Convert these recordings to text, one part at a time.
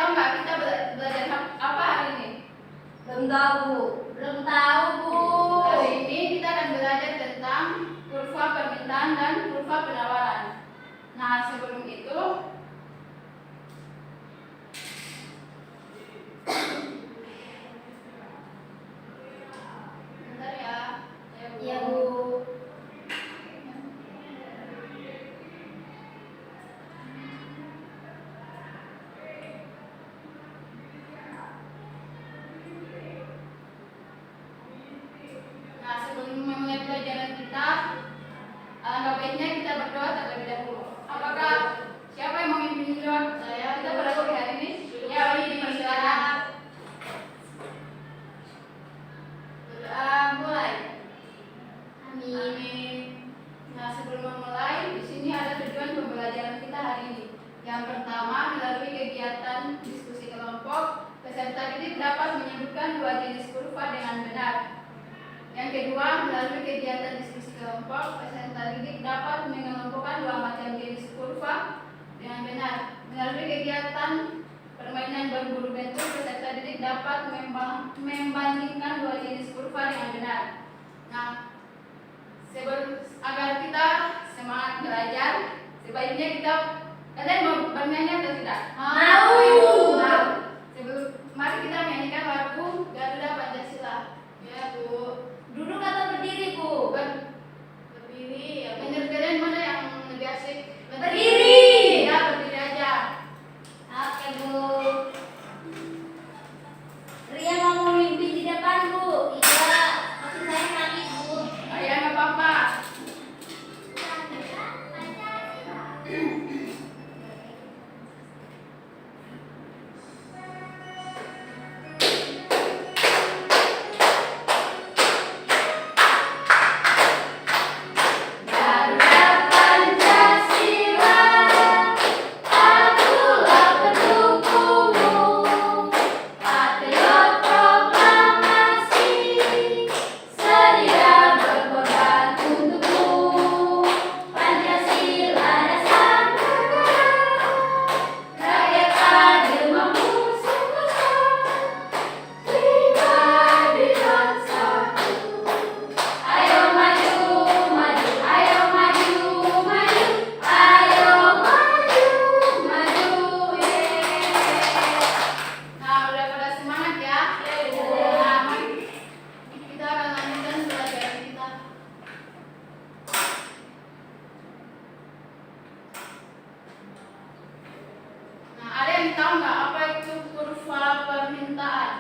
tahu nggak kita belajar apa hari ini? Belum tahu, Bu. Belum tahu, Bu. Hari ini kita akan belajar tentang kurva permintaan dan kurva penawaran. Nah, sebelum itu bentar ya. Iya, Bu. Nah, sebelum memulai pelajaran kita, alangkah baiknya kita berdoa terlebih dahulu. Apakah siapa yang mau memimpin doa? Saya. Kita berdoa hari ini. Ya, ini dipersilakan. Berdoa mulai. Amin. Nah, sebelum memulai, di sini ada tujuan pembelajaran kita hari ini. Yang pertama, melalui kegiatan diskusi kelompok, peserta didik dapat menyebutkan dua jenis kurva dengan benar. Yang kedua, melalui kegiatan diskusi kelompok, peserta didik dapat mengelompokkan dua macam jenis kurva dengan benar. Melalui kegiatan permainan berburu bentuk, peserta didik dapat membandingkan dua jenis kurva dengan benar. Nah, agar kita semangat belajar, sebaiknya kita mau bermain atau tidak? Mau. Nah, mari kita nyanyikan lagu Garuda Pancasila. Ya, Bu. Duduk atau berdiri, Bu? Berdiri. Ya. Menurut kalian mana yang lebih asik? Berdiri. Ya, berdiri aja. Oke, Bu. Ria mau memimpin di depan, Bu. Iya. Maksud saya kami, Bu. Ya, nggak apa-apa. Nah, udah pada semangat ya? Nah, mari kita akan lanjutkan pelajaran kita. Nah, ada yang tahu nggak apa itu kurva permintaan?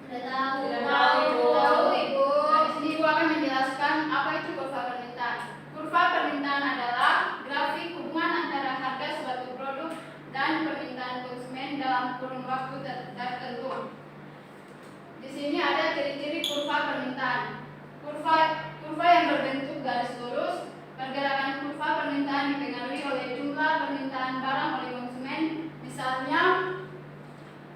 Sudah tahu. Sudah tahu, Ibu. Nah, di sini Ibu akan menjelaskan apa itu kurva permintaan. Kurva permintaan adalah grafik hubungan antara harga suatu produk dan permintaan konsumen dalam kurun waktu tertentu. Di sini ada ciri-ciri kurva permintaan. Kurva yang berbentuk garis lurus. Pergerakan kurva permintaan dipengaruhi oleh jumlah permintaan barang oleh konsumen. Misalnya,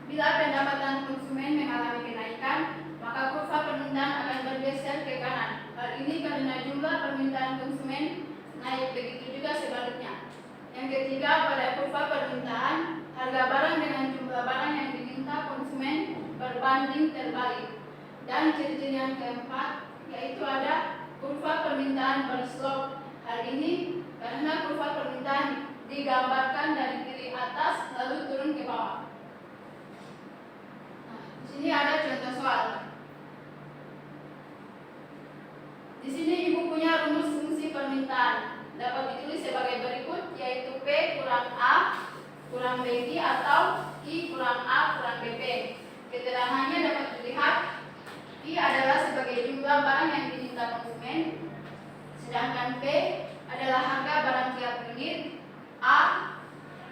bila pendapatan konsumen mengalami kenaikan, maka kurva permintaan akan bergeser ke kanan. Hal ini karena jumlah permintaan konsumen naik, begitu juga sebaliknya. Yang ketiga, pada kurva permintaan, harga barang dengan jumlah barang yang diminta konsumen berbanding terbalik. Dan ciri-ciri yang keempat, yaitu ada kurva permintaan berslop. Hal ini karena kurva permintaan digambarkan dari kiri atas lalu turun ke bawah. Nah, di sini ada contoh soal. Di sini Ibu punya rumus fungsi permintaan. Dapat ditulis sebagai berikut, yaitu P kurang A kurang BQ atau I kurang A kurang BP. Keterangannya dapat dilihat, I adalah sebagai jumlah barang yang diminta konsumen, sedangkan P adalah harga barang tiap unit, A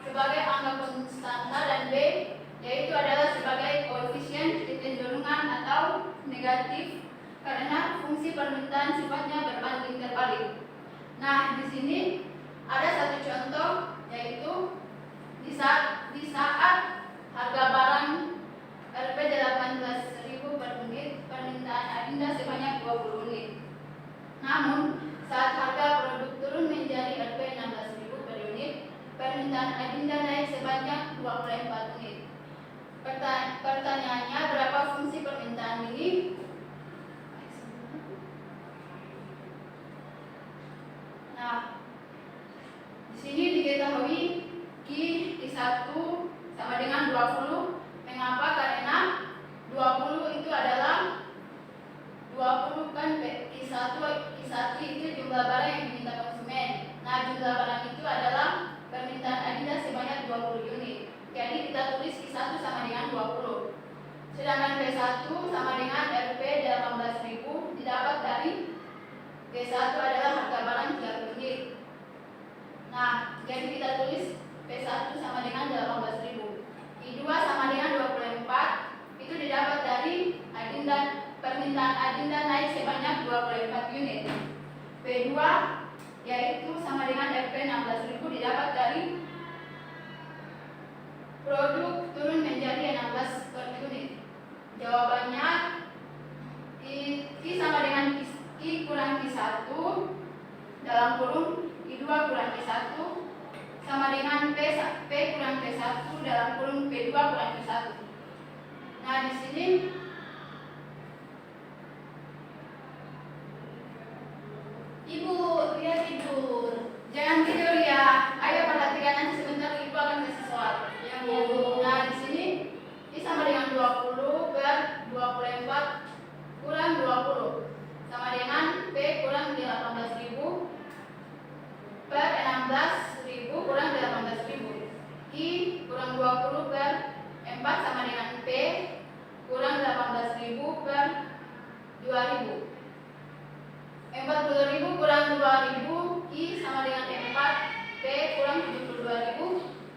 sebagai angka konstanta, dan B yaitu adalah sebagai koefisien kecenderungan atau negatif karena fungsi permintaan sifatnya berbanding terbalik. Nah, di sini ada satu contoh, yaitu di saat harga barang Rp 18.000 per unit, permintaan Adinda sebanyak 20 unit. Namun, saat harga produk turun menjadi Rp 16.000 per unit, permintaan permintaan adinda naik sebanyak 24 unit. Pertanyaannya, berapa fungsi permintaan ini? Nah, di sini diketahui Q1 sama dengan 20. Mengapa? Karena 20 itu adalah 20 kan Q1 itu jumlah barang yang diminta konsumen. Nah, jumlah barang itu adalah permintaan adinda sebanyak 20 unit. Jadi kita tulis Q1 sama dengan 20. Sedangkan P1 sama dengan Rp 18.000 didapat dari P1 adalah harga barang 3 unit. Nah, jadi kita tulis P1 sama dengan 18.000. I2 sama dengan 24 itu didapat dari permintaan adinda naik sebanyak 24 unit. P2 yaitu sama dengan Rp 16.000 didapat dari produk turun menjadi 16 per unit. Jawabannya I sama dengan I kurang Q1 dalam kurung I2 kurang Q1 sama dengan P kurang P1 dalam kurung P2 kurang P1. Nah, di sini Ibu, Ria tidur. jangan tidur ya. Ayo perhatikan nanti sebentar Ibu akan kasih soal. Ya, Bu. Nah, di sini I sama dengan 20 per 24 kurang 20 sama dengan P kurang 18.000 per 16.000 kurang 18.000. I kurang 20 per 4 sama dengan P kurang 18.000 per 2.000. 40.000 kurang 2.000 I sama dengan 4 P kurang 72.000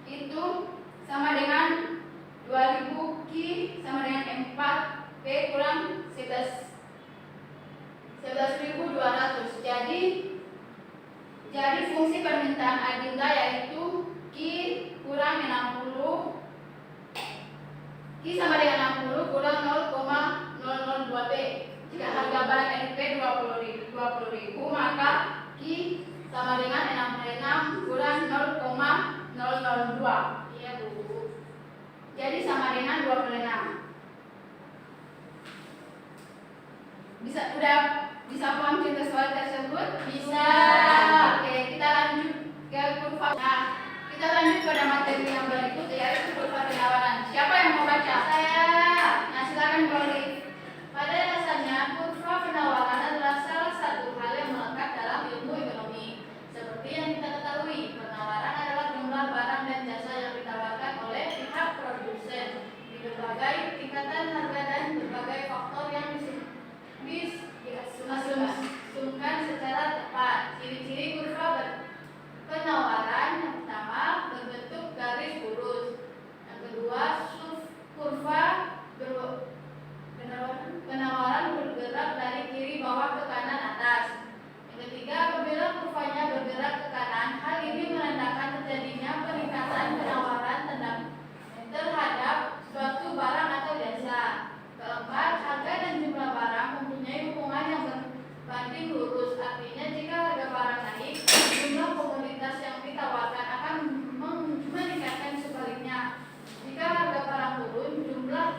itu sama dengan 2.000 Q sama dengan 4 P kurang 11.200. Jadi fungsi permintaan adinda yaitu Q kurang 60 Q sama dengan 60 kurang 0,002 P. Jika harga barang RP 20.000 maka Q sama dengan 66 kurang 0,002. Iya, Bu. Jadi sama dengan 26. Bisa paham contoh soal tersebut? Bisa. Oke, kita lanjut ke kurva. Nah, kita lanjut pada materi yang berikut yaitu kurva penawaran. Siapa yang mau baca? Saya. Nah, silakan boleh. Pada dasarnya, kurva penawaran adalah salah satu hal yang melekat dalam ilmu ekonomi. Seperti yang kita ketahui, penawaran adalah jumlah barang dan jasa yang ditawarkan oleh pihak produsen di berbagai tingkatan harga dan berbagai faktor yang diasumsikan secara tepat. Ciri-ciri kurva penawaran: yang pertama, berbentuk garis lurus. Yang kedua, kurva penawaran bergerak dari kiri bawah ke kanan atas. Yang ketiga, apabila kurvanya bergerak ke kanan, hal ini menandakan terjadinya peningkatan penawaran terhadap suatu barang atau jasa. Keempat, harga dan jumlah barang mempunyai hubungan yang berbanding lurus. Artinya, jika harga barang naik, jumlah komoditas yang ditawarkan akan meningkatkan. Sebaliknya, jika harga barang turun, jumlah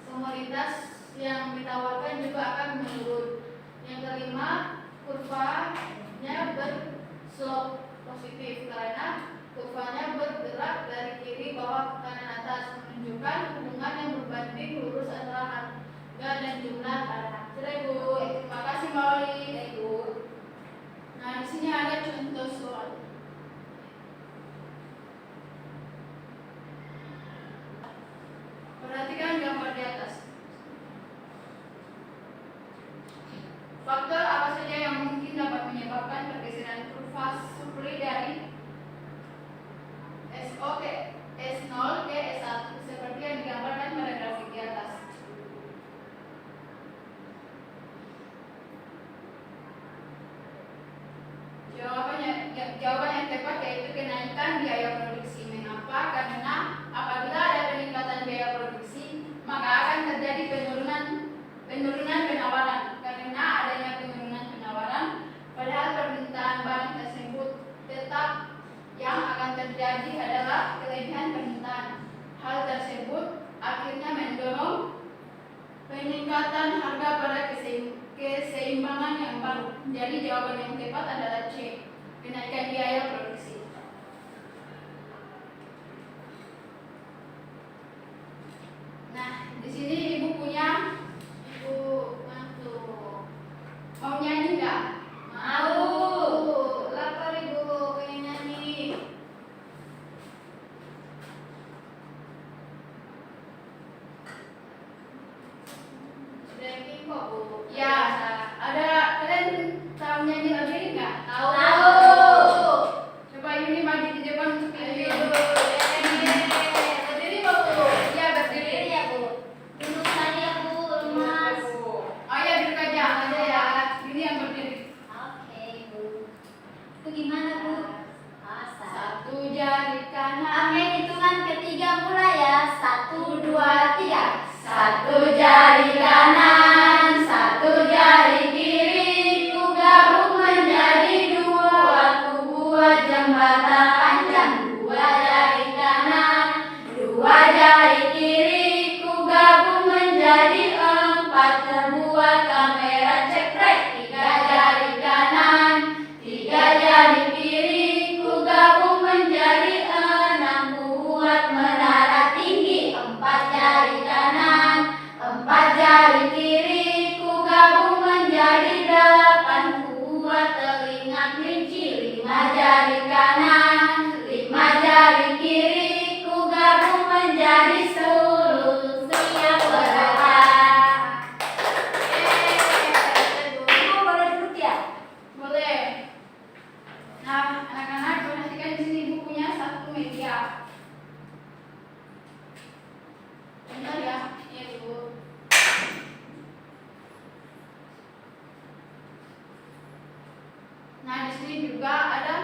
komoditas yang ditawarkan juga akan menurun. Yang kelima, kurvanya berslope positif karena kurvanya bergerak dari kiri bawah ke kanan atas, menunjukkan hubungan yang berbanding lurus antara harga dan jumlah barang. Sudah, Ibu. Terima kasih, Mbak Oli. Ibu. Nah, di sini ada contoh soal. Perhatikan gambar di atas. Faktor apa saja yang mungkin dapat menyebabkan pergeseran kurva supply dari SO ke S0 ke S1 seperti yang digambarkan pada grafik di atas. Jawaban yang tepat yaitu kenaikan biaya produksi. Mengapa? Karena apabila ada peningkatan biaya produksi, maka akan terjadi penurunan penawaran. Karena adanya penurunan penawaran, padahal permintaan barang tersebut jawaban yang tepat adalah C. Kenaikan biaya produksi. Nah, di sini ibu punya, ibu mantu. Mau nyanyi nggak? Mau. Lapar ibu, pengen nyanyi. Sudah yakin kok bu? Ya, ada kalian tahu nyanyi lagu ini nggak? Tahu. Coba Yuni maju di depan untuk Ayo. nyanyi. Berdiri bu. Ya, berdiri. Berdiri ya bu. Duduk saja bu, lemas. Oh ya, duduk aja ya. Ini yang berdiri. Oke bu. Itu gimana bu? Satu jari kanan. Oke, hitungan ketiga mulai ya. 1, 2, 3. Satu jari kanan, satu jari kiri, ku gabung menjadi dua, ku buat jembatan panjang. Dua jari kanan, dua jari kiri, ku gabung menjadi empat, terbuat kamera cekrek. Tiga jari kanan, tiga jari kiri, ku gabung menjadi enam, ku buat menara tinggi. Empat jari kanan, empat jari kiri, ku gabung menjadi delapan, ku buat telinga kelinci. Lima jari kanan, lima jari kiri, ku gabung menjadi 10. Siap berangkat. Ibu boleh duduk ya? Boleh. Nah, anak-anak perhatikan di sini bukunya satu media. Bentar ya, iya dulu. Nah, di sini juga ada.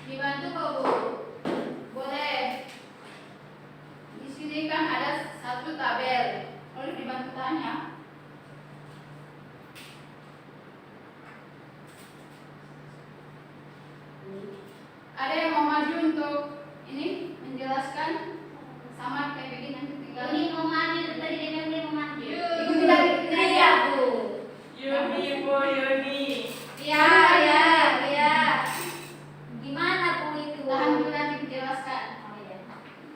Dibantu kok bu? Boleh. Di sini kan ada satu tabel. Boleh dibantu tanya. Ada yang mau maju untuk ini menjelaskan sama kayak begini nanti tinggal. Ini mau mandi tadi dia bilang dia mau mandi. Ibu tidak Iya bu. Yuni, Bu Yuni. Iya iya iya. Gimana bu itu? Tahan dulu nanti dijelaskan. Oh iya.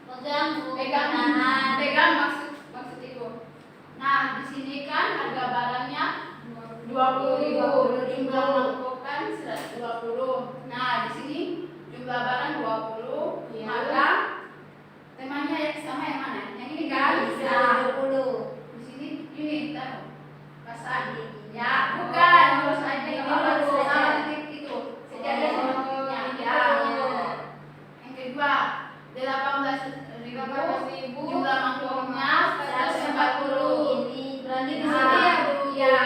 Pegang bu. Pegang, Tahan. pegang maksud itu. Nah, di sini kan harga barangnya 20.000, jumlah mangkok kan 120. Nah, di sini jumlah barang 20, Iya. maka temanya yang sama yang mana? Yang ini kan? Nah, 20. di sini ini taruh pasang. Ya, bukan, lurus aja Ini nggak apa-apa. lurus aja. Sama titik itu. Sejajar sama titiknya. Ya. Yang kedua, 18.000, jumlah mangkoknya 140. Ini berarti di Nah, sini ya bu. iya,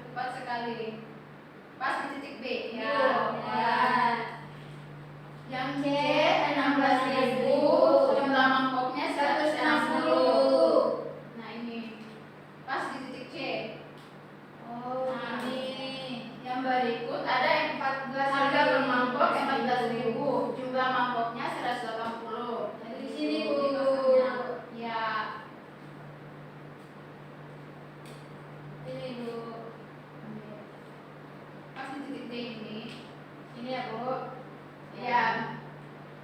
tepat sekali. Pas di titik B. Ya. Ya. Yang C 16.000, jumlah mangkoknya 160. Nah, ini pas di titik C. Oh Nah, ini. yang berikut ada yang 14, harga per mangkok 14.000, jumlah mangkoknya 180. Jadi di sini bu. Ya. Ini bu. Pas di titik D ini. Ini ya bu. Ya.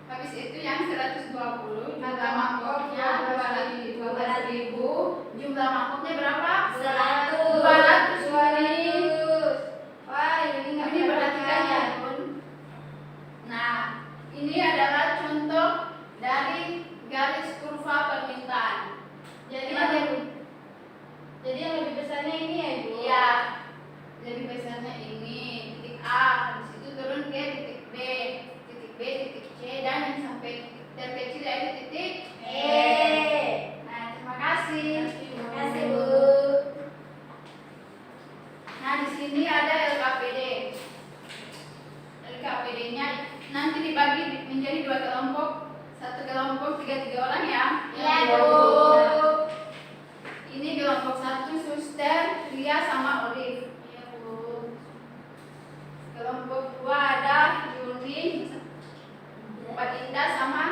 Habis itu yang 120, jumlah mangkoknya 12.000, jumlah mangkoknya berapa? 100. 200. Wah ini nggak Ini perhatikan ya, Bun. Nah, ini adalah contoh dari garis kurva permintaan. Jadi Gimana, yang Bu? jadi yang lebih besarnya ini ya bu. Iya. Jadi besarnya ini titik A, habis itu turun ke titik B, titik C, dan yang sampai terkecil yaitu titik E. Nah, terima kasih. Terima kasih bu. Nah, di sini ada LKPD. LKPD-nya nanti dibagi menjadi 2 kelompok. Satu kelompok 3 orang ya. Iya Yang bu. Ini kelompok 1 Suster, Lia sama Olive. Iya bu. Kelompok 2 ada Yuni, Pak Indah sama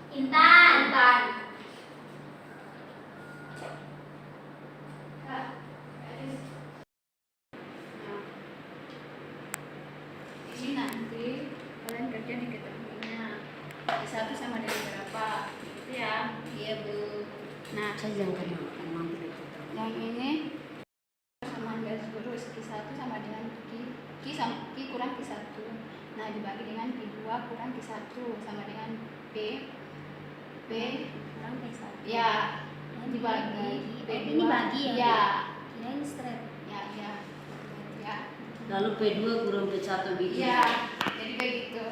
Intan. Intan. Ini nanti kalian kerja diketahuinya. Q1 sama dengan berapa? Gitu ya. Iya Bu. Nah, Saya jangan mampu itu. yang ini persamaan garis lurus Q1 sama dengan Q kurang Q1. Nah, dibagi dengan Q2 kurang Q1 sama dengan P Kurang P1. ya, dibagi P2. Ini bagi ya? Ya. Kirain straight. Ya. Lalu P2 kurang P1 gitu. Iya, jadi kayak gitu.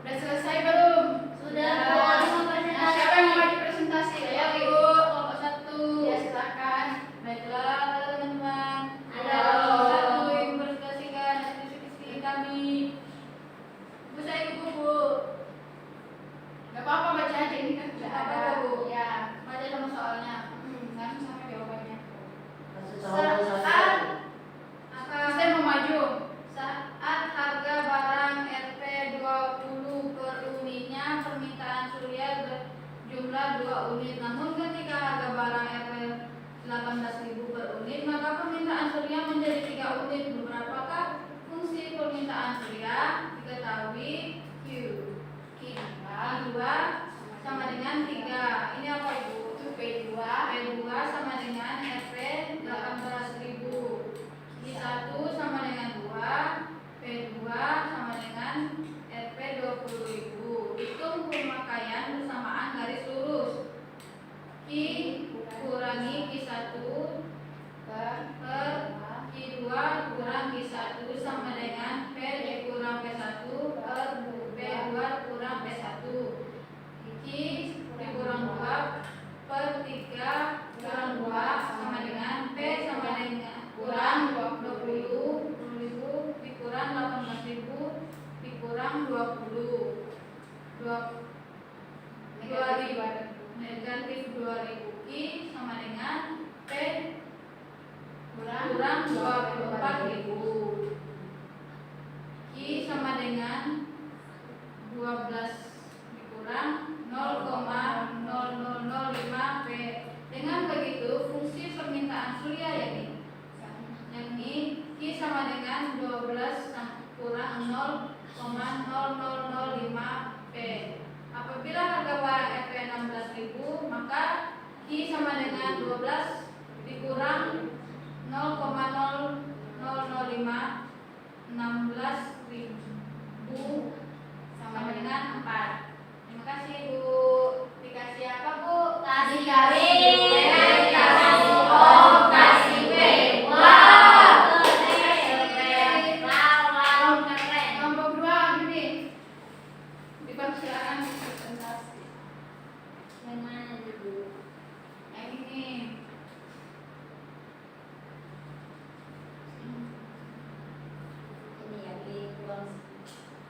Udah selesai belum? Sudah, Nah, Bu. nah, siapa yang mau maju presentasi? Saya Ayo, Bu, kelompok 1. Ya, silakan. Baiklah, halo teman-teman. Ada Halo. kelompok 1 yang mempresentasikan hasil diskusi kami. Bu, saya ikut Bu. Gak apa-apa, baca aja, ini kan sudah Gak ada. apa-apa, Bu. Ya, Baca sama soalnya. langsung sama jawabannya. Saat Saya mau maju. saat harga barang Rp 20 per unitnya, permintaan Surya berjumlah 2 unit. Namun ketika harga barang Rp 18.000 per unit, maka permintaan Surya menjadi 3 unit. Berapakah fungsi permintaan Surya? Diketahui Q. Q2 sama dengan 3. Ini apa Ibu? Itu P2. P2 sama dengan Rp 18.000. Q1 sama dengan 2. P2 sama dengan Rp 20.000. Hitung pemakaian bersamaan garis lurus. Q kurangi Q1 per Q2 kurang Q1 sama dengan P kurang P1 per P2 kurang P1. Q dikurang 2 per 3 kurang 2 sama dengan P sama dengan kurang 20.000 dikurang 18.000 dikurang 20. 2.000 negatif 2.000 Q sama dengan P kurang 24.000. Q sama dengan 12 dikurang 0,0005 P. Dengan begitu fungsi permintaan Surya yakni Q sama dengan 12 kurang 0,0005 P. Apabila harga barang Rp 16.000, maka Q sama dengan 12 dikurang 0,0005 16.000 sama dengan 4. Terima kasih Bu. Dikasih apa Bu? Kasih garis. Kasih O, kasih P. Wow. Keren. Kelompok 2 gini. Dipersilakan presentasi. Yang mana Bu? Yang ini. Ini ya di kurang.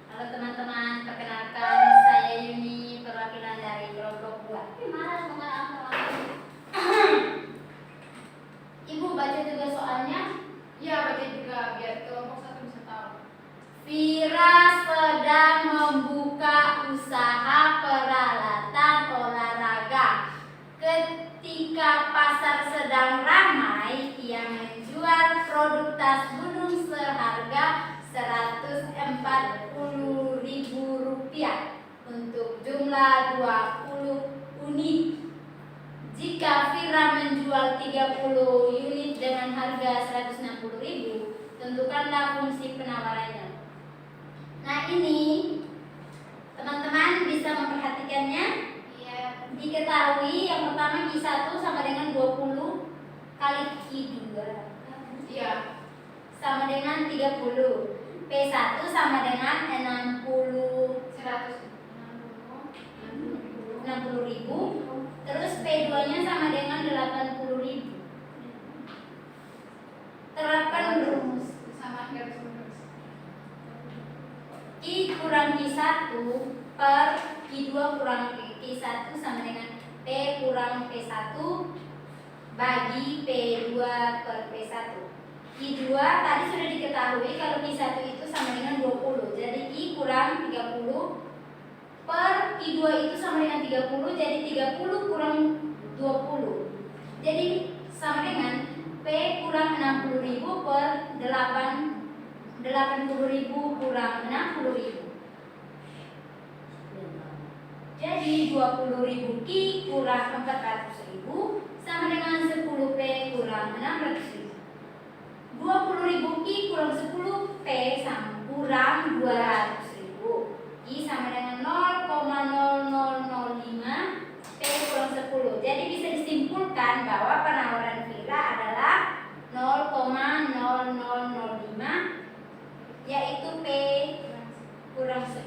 Halo teman-teman, perkenalkan saya Yuni, perwakilan dari kelompok 2. Ibu baca juga soalnya. Iya, baca juga biar kelompok 1 bisa tahu. Vira sedang membuka usaha peralatan olahraga. Ketika pasar sedang ramai, ia menjual produk tas gunung seharga Rp140.000 untuk jumlah 20 unit. Jika Vira menjual 30 unit dengan harga Rp160.000, tentukanlah fungsi penawarannya. Nah, ini teman-teman bisa memperhatikannya. Iya. Diketahui yang pertama Q1 sama dengan 20 kali Q2 Iya. sama dengan 30. P1 sama dengan 60.000. Terus P2 nya sama dengan 80.000. Terapkan rumus Sama garis lurus. Q kurang Q1 per Q2 kurang Q1 sama dengan P kurang P1 bagi P2 per P1. Q2 tadi sudah diketahui kalau Q1 itu sama dengan 20. Jadi Q kurang 30 per Q2 itu sama dengan 30. Jadi 30 kurang 20. Jadi sama dengan P kurang 60.000 per 80.000 kurang 60.000. Jadi 20.000 Ki kurang 400.000 sama dengan 10 P kurang 600.000. 20.000 Ki kurang 10 P sama kurang 200.000. Ki sama dengan 0,0005 P kurang 10. Jadi bisa disimpulkan bahwa penawaran Vira adalah 0,0005 yaitu P kurang 10.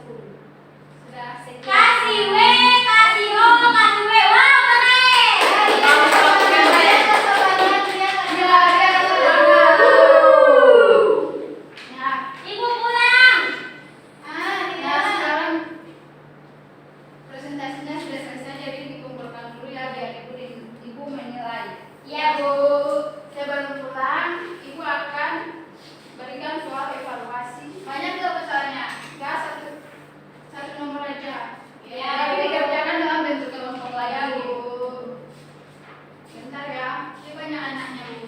Sudah sekian. Kasih W, kasih O, kasih W. Wow, keren. Ibu pulang. Sekarang presentasinya sudah selesai, jadi dikumpulkan dulu ya biar ibu menilai. Ya, Bu. Sebelum pulang, ibu akan berikan soal evaluasi. Banyak nggak soalnya? Nggak, satu nomor aja. Ya, Tapi Bu. dikerjakan dalam bentuk kelompok lagi, Bu. Bentar ya, ini banyak anaknya, Bu.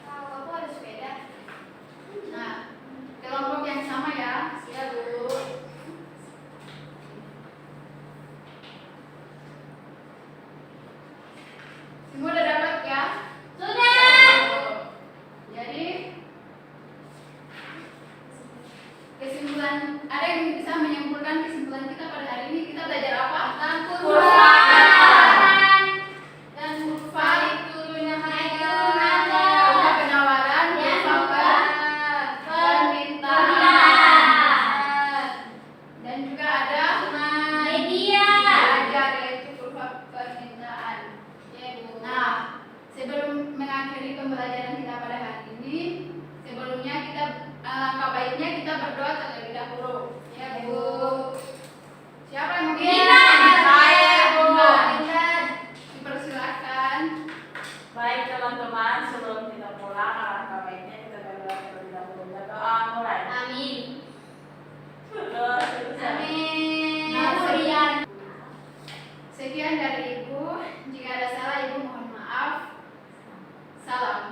Tahu aku ada sepeda. Nah, kelompok yang sama ya, siap, Bu. Semua udah dapat ya? Sudah. Jadi kesimpulan, ada yang bisa menyimpulkan kesimpulan kita pada hari ini? Kita belajar apa? Tentang kurva. Dan kurva itu kurva penawaran, kurva permintaan. Dan juga ada Media. belajar, yaitu kurva permintaan. Nah, sebelum mengakhiri pembelajaran kita pada hari ini, sebelumnya kita alangkah baiknya kita berdoa terlebih dahulu. Ya, Bu. Siapa yang mau Kita. Saya, Bu. Nah, dipersilakan. Baik teman-teman, sebelum kita pulang, alangkah baiknya kita berdoa terlebih dahulu. Berdoa mulai. Amin. Berdoa selesai. Amin. Nah, sekian dari Ibu. Jika ada salah, Ibu mohon maaf. Salam.